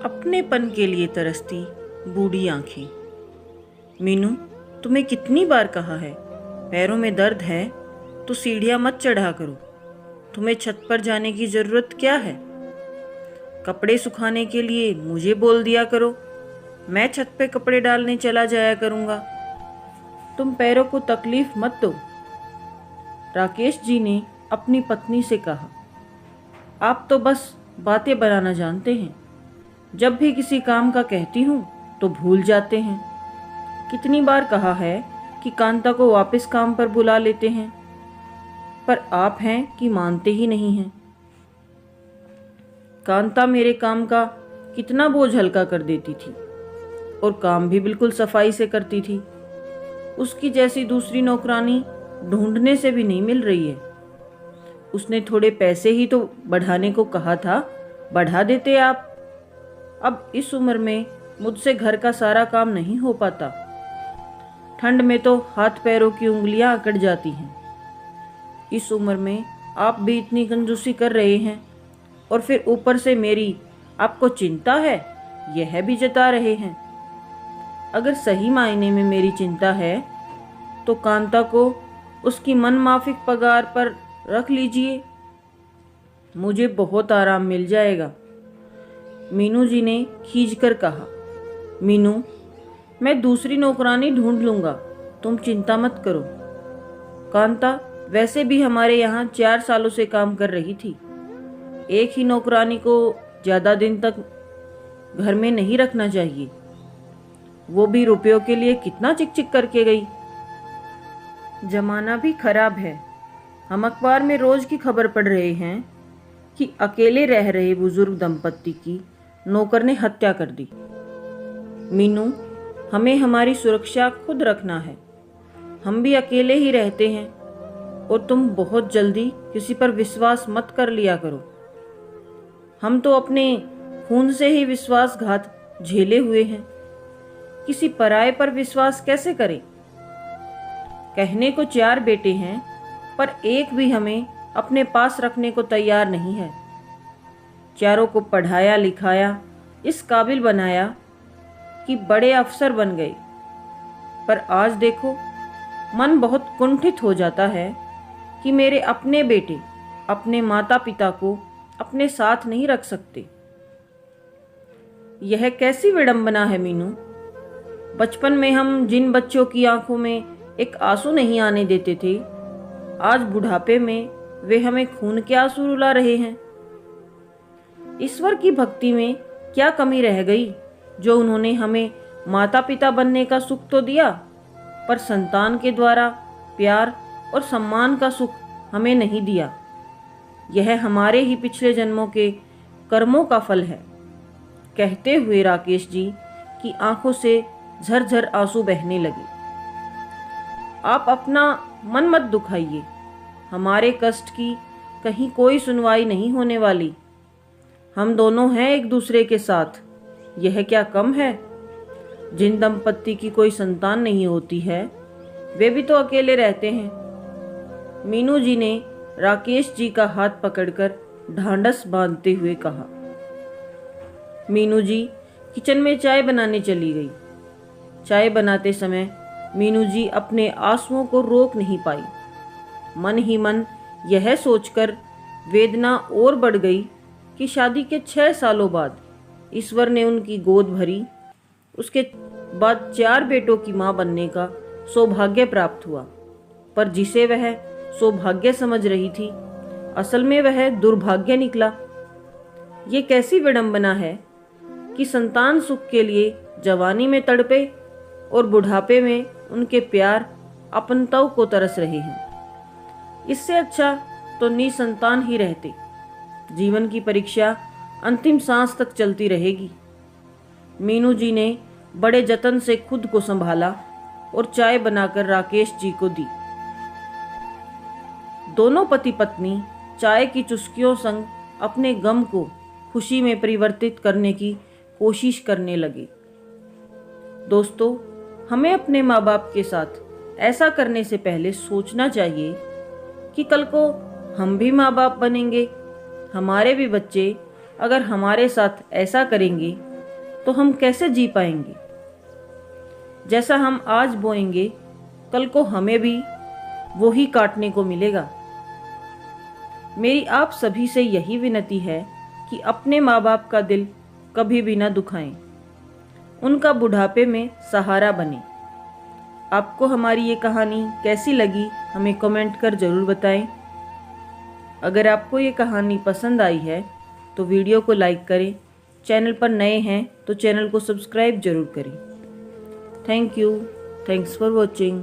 अपनेपन के लिए तरसती बूढ़ी आंखें। मीनू, तुम्हें कितनी बार कहा है, पैरों में दर्द है तो सीढ़ियाँ मत चढ़ा करो। तुम्हें छत पर जाने की ज़रूरत क्या है? कपड़े सुखाने के लिए मुझे बोल दिया करो, मैं छत पे कपड़े डालने चला जाया करूँगा। तुम पैरों को तकलीफ मत दो। राकेश जी ने अपनी पत्नी से कहा, आप तो बस बातें बनाना जानते हैं। जब भी किसी काम का कहती हूँ तो भूल जाते हैं। कितनी बार कहा है कि कांता को वापस काम पर बुला लेते हैं, पर आप हैं कि मानते ही नहीं हैं। कांता मेरे काम का कितना बोझ हल्का कर देती थी और काम भी बिल्कुल सफाई से करती थी। उसकी जैसी दूसरी नौकरानी ढूंढने से भी नहीं मिल रही है। उसने थोड़े पैसे ही तो बढ़ाने को कहा था, बढ़ा देते आप। अब इस उम्र में मुझसे घर का सारा काम नहीं हो पाता। ठंड में तो हाथ पैरों की उंगलियां अकड़ जाती हैं। इस उम्र में आप भी इतनी कंजूसी कर रहे हैं और फिर ऊपर से मेरी आपको चिंता है यह भी जता रहे हैं। अगर सही मायने में मेरी चिंता है तो कांता को उसकी मनमाफिक पगार पर रख लीजिए, मुझे बहुत आराम मिल जाएगा। मीनू जी ने खींचकर कहा, मीनू, मैं दूसरी नौकरानी ढूंढ लूँगा, तुम चिंता मत करो। कांता वैसे भी हमारे यहाँ 4 सालों से काम कर रही थी। एक ही नौकरानी को ज़्यादा दिन तक घर में नहीं रखना चाहिए। वो भी रुपयों के लिए कितना चिक चिक करके गई। जमाना भी खराब है। हम अखबार में रोज की खबर पढ़ रहे हैं कि अकेले रह रहे बुजुर्ग दंपत्ति की नौकर ने हत्या कर दी। मीनू, हमें हमारी सुरक्षा खुद रखना है। हम भी अकेले ही रहते हैं और तुम बहुत जल्दी किसी पर विश्वास मत कर लिया करो। हम तो अपने खून से ही विश्वासघात झेले हुए हैं, किसी पराये पर विश्वास कैसे करें? कहने को 4 बेटे हैं, पर एक भी हमें अपने पास रखने को तैयार नहीं है। चारों को पढ़ाया लिखाया, इस काबिल बनाया कि बड़े अफसर बन गए, पर आज देखो मन बहुत कुंठित हो जाता है कि मेरे अपने बेटे अपने माता पिता को अपने साथ नहीं रख सकते। यह कैसी विडंबना है मीनू। बचपन में हम जिन बच्चों की आंखों में एक आंसू नहीं आने देते थे, आज बुढ़ापे में वे हमें खून के आंसू रुला रहे हैं। ईश्वर की भक्ति में क्या कमी रह गई जो उन्होंने हमें माता पिता बनने का सुख तो दिया, पर संतान के द्वारा प्यार और सम्मान का सुख हमें नहीं दिया। यह हमारे ही पिछले जन्मों के कर्मों का फल है। कहते हुए राकेश जी की आंखों से झरझर आंसू बहने लगे। आप अपना मन मत दुखाइए, हमारे कष्ट की कहीं कोई सुनवाई नहीं होने वाली। हम दोनों हैं एक दूसरे के साथ, यह क्या कम है? जिन दंपत्ति की कोई संतान नहीं होती है, वे भी तो अकेले रहते हैं। मीनू जी ने राकेश जी का हाथ पकड़कर ढांढस बांधते हुए कहा। मीनू जी किचन में चाय बनाने चली गई। चाय बनाते समय मीनू जी अपने आंसुओं को रोक नहीं पाई। मन ही मन यह सोचकर वेदना और बढ़ गई कि शादी के 6 सालों बाद ईश्वर ने उनकी गोद भरी। उसके बाद 4 बेटों की मां बनने का सौभाग्य प्राप्त हुआ, पर जिसे वह सौभाग्य समझ रही थी, असल में वह दुर्भाग्य निकला। ये कैसी विडंबना है कि संतान सुख के लिए जवानी में तड़पे और बुढ़ापे में उनके प्यार अपनताओं को तरस रहे हैं। इससे अच्छा तो निसंतान ही रहते। जीवन की परीक्षा अंतिम सांस तक चलती रहेगी। मीनू जी ने बड़े जतन से खुद को संभाला और चाय बनाकर राकेश जी को दी। दोनों पति पत्नी चाय की चुस्कियों संग अपने गम को खुशी में परिवर्तित करने की कोशिश करने लगे। दोस्तों, हमें अपने माँ बाप के साथ ऐसा करने से पहले सोचना चाहिए कि कल को हम भी माँ बाप बनेंगे, हमारे भी बच्चे अगर हमारे साथ ऐसा करेंगे तो हम कैसे जी पाएंगे। जैसा हम आज बोएंगे कल को हमें भी वो ही काटने को मिलेगा। मेरी आप सभी से यही विनती है कि अपने माँ बाप का दिल कभी भी ना दुखाएं, उनका बुढ़ापे में सहारा बने। आपको हमारी ये कहानी कैसी लगी हमें कमेंट कर ज़रूर बताएं। अगर आपको ये कहानी पसंद आई है तो वीडियो को लाइक करें, चैनल पर नए हैं तो चैनल को सब्सक्राइब जरूर करें। Thank you. Thanks for watching.